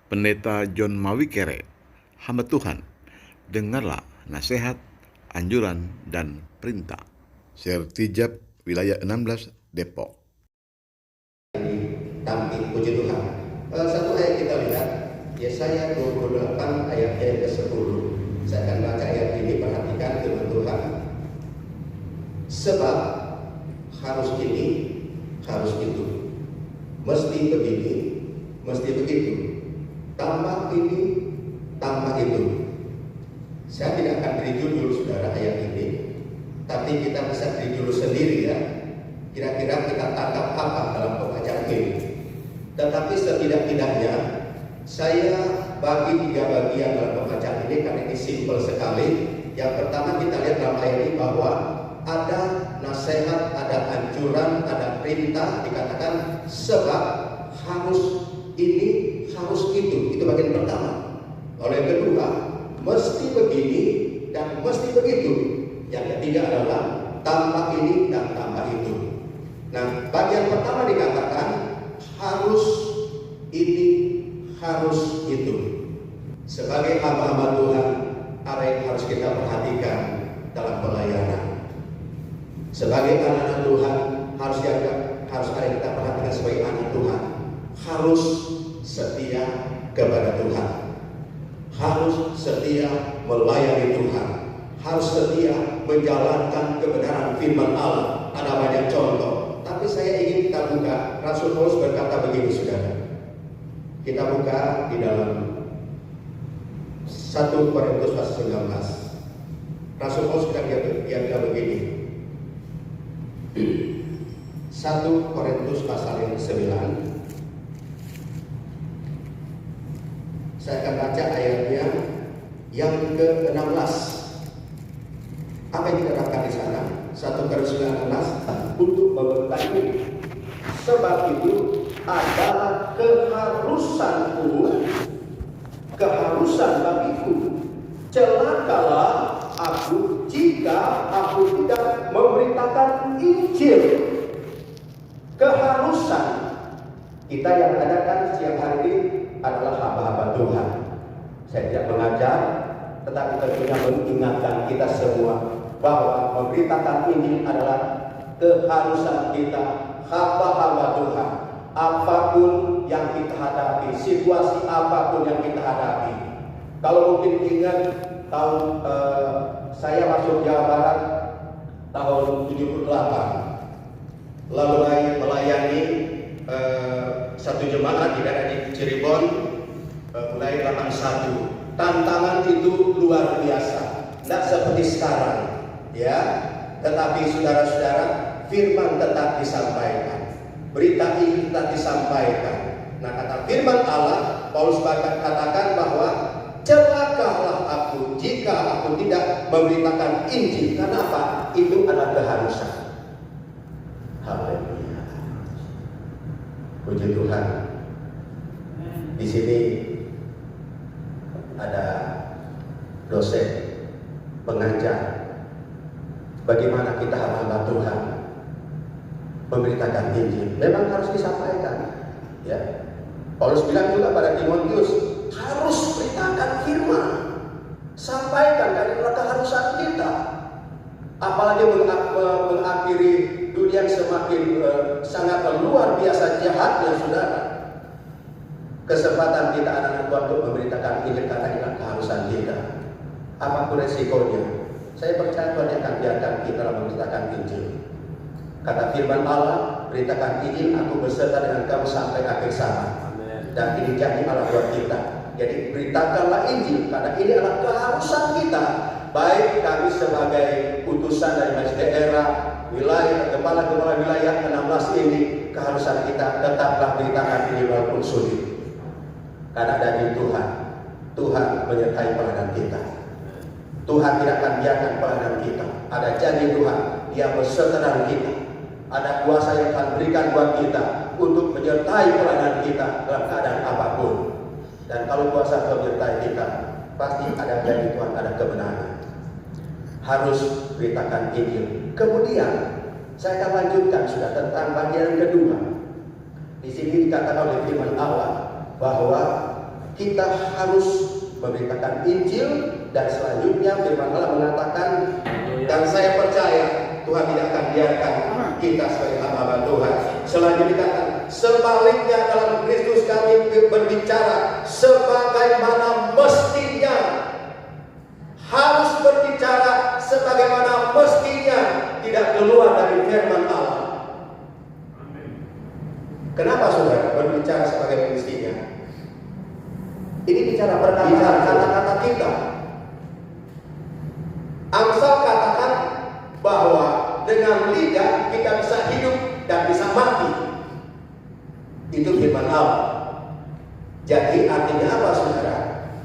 Pendeta John Mawikere, hamba Tuhan, dengarlah nasihat, anjuran, dan perintah. Sertijab wilayah 16 Depok. Tampil puji Tuhan. Satu ayat kita lihat, Yesaya 28 ayat yang ke-10. Saya akan baca ayat ini, perhatikan firman Tuhan. Sebab harus ini, harus itu, mesti begini, mesti begitu, tambah ini, tambah itu. Saya tidak akan beri judul saudara ayat ini, tapi kita bisa beri judul sendiri ya. Kira-kira kita tangkap apa dalam pembacaan ini. Tetapi setidak-tidaknya saya bagi 3 bagian dalam pembacaan ini karena ini simpel sekali. Yang pertama kita lihat dalam ayat ini bahwa ada nasihat, ada anjuran, ada perintah, dikatakan sebab harus ini, harus itu. Itu bagian pertama. Lalu yang kedua, mesti begini dan mesti begitu. Yang ketiga adalah tambah ini dan tambah itu. Nah, bagian pertama dikatakan harus ini, harus itu. Sebagai hamba-hamba Tuhan, apa yang harus kita perhatikan dalam pelayanan? Sebagai anak-anak Tuhan, harus ada yang kita perhatikan sebagai anak Tuhan. Harus setia kepada Tuhan. Harus setia melayani Tuhan. Harus setia menjalankan kebenaran firman Allah. Ada banyak contoh, tapi saya ingin kita buka. Rasul Paulus berkata begini, saudara. Kita buka di dalam 1 Korintus pasal 19. Rasul Paulus berkata begini. 1 Korintus pasal yang 9. Saya akan baca ayatnya yang ke-16. Apa yang diterangkan di sana? 1 Korintus 19 untuk memberkati. Sebab itu adalah keharusan bagiku. Celakalah aku jika aku tidak memberitakan Injil. Keharusan kita yang adakan siang hari ini adalah hamba-hamba Tuhan. Saya tidak mengajar, tetapi tentunya mengingatkan kita semua bahwa memberitakan Injil adalah keharusan kita, hamba-hamba Tuhan. Apapun yang kita hadapi, situasi apapun yang kita hadapi. Kalau mungkin ingat tahun saya masuk Jawa Barat tahun 78, lalu melayani satu jemaat di daerah Cirebon mulai 81. Tantangan itu luar biasa, tidak seperti sekarang, ya. Tetapi saudara-saudara, firman tetap disampaikan, berita ini tetap disampaikan. Nah, kata firman Allah, Paulus katakan bahwa celakalah aku jika aku tidak memberitakan Injil. Kenapa? Itu adalah keharusan. Haleluya. Puji Tuhan. Di sini ada dosen pengajar. Bagaimana kita hamba Tuhan memberitakan Injil? Memang harus disampaikan. Ya. Paulus bilang juga pada Timotius, harus beritakan firman. Sampaikan dari keharusan kita. Apalagi mengakhiri dunia yang semakin sangat luar biasa jahatnya, saudara. Kesempatan kita anak-anak Tuhan untuk memberitakan Injil karena ini keharusan kita. Apapun resikonya, saya percaya Tuhan akan biarkan kita dalam memberitakan Injil. Kata firman Allah, beritakan Injil, aku beserta dengan kamu sampai akhir zaman. Dan ini janji Allah buat kita. Jadi beritakanlah Injil, karena ini adalah keharusan kita. Baik kami sebagai utusan dari majelis daerah, wilayah, kepala-kepala wilayah 16 ini, keharusan kita tetaplah beritakan Injil walaupun sulit. Karena dari Tuhan, Tuhan menyertai pelayanan kita. Tuhan tidak akan biarkan pelayanan kita. Ada janji Tuhan, Dia beserta dengan kita. Ada kuasa yang akan berikan buat kita untuk menyertai pelayanan kita dalam keadaan apapun. Dan kalau kuasa Tuhan menyertai kita, pasti ada janji Tuhan, ada kebenaran. Harus beritakan Injil. Kemudian saya akan lanjutkan sudah tentang bagian kedua. Di sini dikatakan oleh firman Allah bahwa kita harus memberitakan Injil, dan selanjutnya firman Allah mengatakan, dan saya percaya Tuhan tidak akan biarkan kita sebagai hamba Tuhan. Selanjutnya dikatakan, sebaliknya dalam Kristus kami berbicara sebagaimana mestinya. Harus berbicara sebagaimana mestinya, tidak keluar dari firman Allah. Kenapa saudara berbicara sebagai mestinya? Ini bicara perkataan, kata-kata kita. Amsal katakan bahwa dengan lidah kita bisa hidup dan bisa mati. Itu firman Allah. Jadi artinya apa saudara?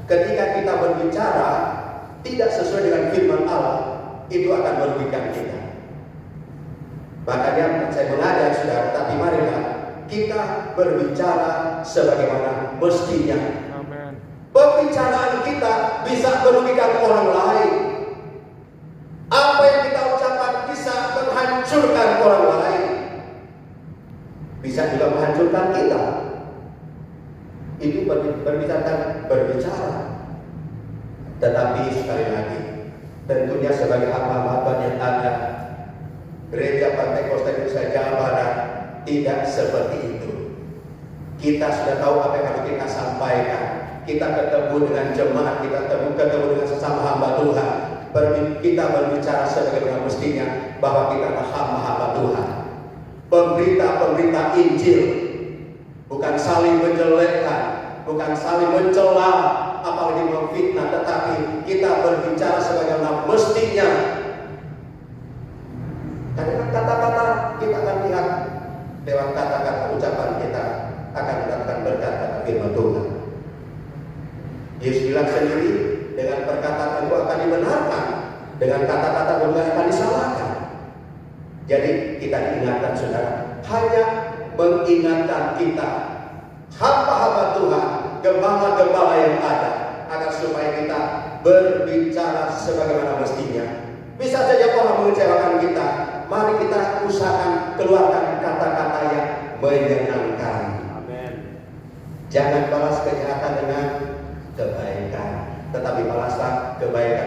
Ketika kita berbicara tidak sesuai dengan firman Allah, itu akan merugikan kita. Makanya saya mengajak saudara, tapi marilah kita berbicara sebagaimana mestinya. Amen. Pembicaraan kita bisa merugikan orang lain. Apa yang kita ucapkan bisa menghancurkan orang lain, bisa juga menghancurkan kita. Itu berbicara. Tetapi sekali lagi, tentunya sebagai hamba-hamba yang ada, Gereja Pantai Kosta Indonesia Jawa Barat tidak seperti itu. Kita sudah tahu apa yang harus kita sampaikan. Kita ketemu dengan jemaat, kita ketemu dengan sesama hamba Tuhan. Kita berbicara sebagaimana mestinya bahwa kita adalah hamba-hamba Tuhan. Pemberita Injil, bukan saling menjelekkan, bukan saling mencela, apalagi memfitnah, tetapi kita berbicara sebagaimana mestinya. Karena kata-kata kita akan lihat lewat kata-kata ucapan kita akan mendapatkan berkat dari firman Tuhan. Yesus bilang sendiri, dengan perkataan itu akan dibenarkan, dengan kata-kata juga akan disalahkan. Jadi kita diingatkan saudara, hanya mengingatkan kita, hamba-hamba Tuhan, gembala-gembala yang ada, agar supaya kita berbicara sebagaimana mestinya. Bisa saja orang mengecewakan kita, mari kita usahakan keluarkan kata-kata yang menyenangkan. Amen. Jangan balas kejahatan dengan kebaikan, tetapi balaslah kebaikan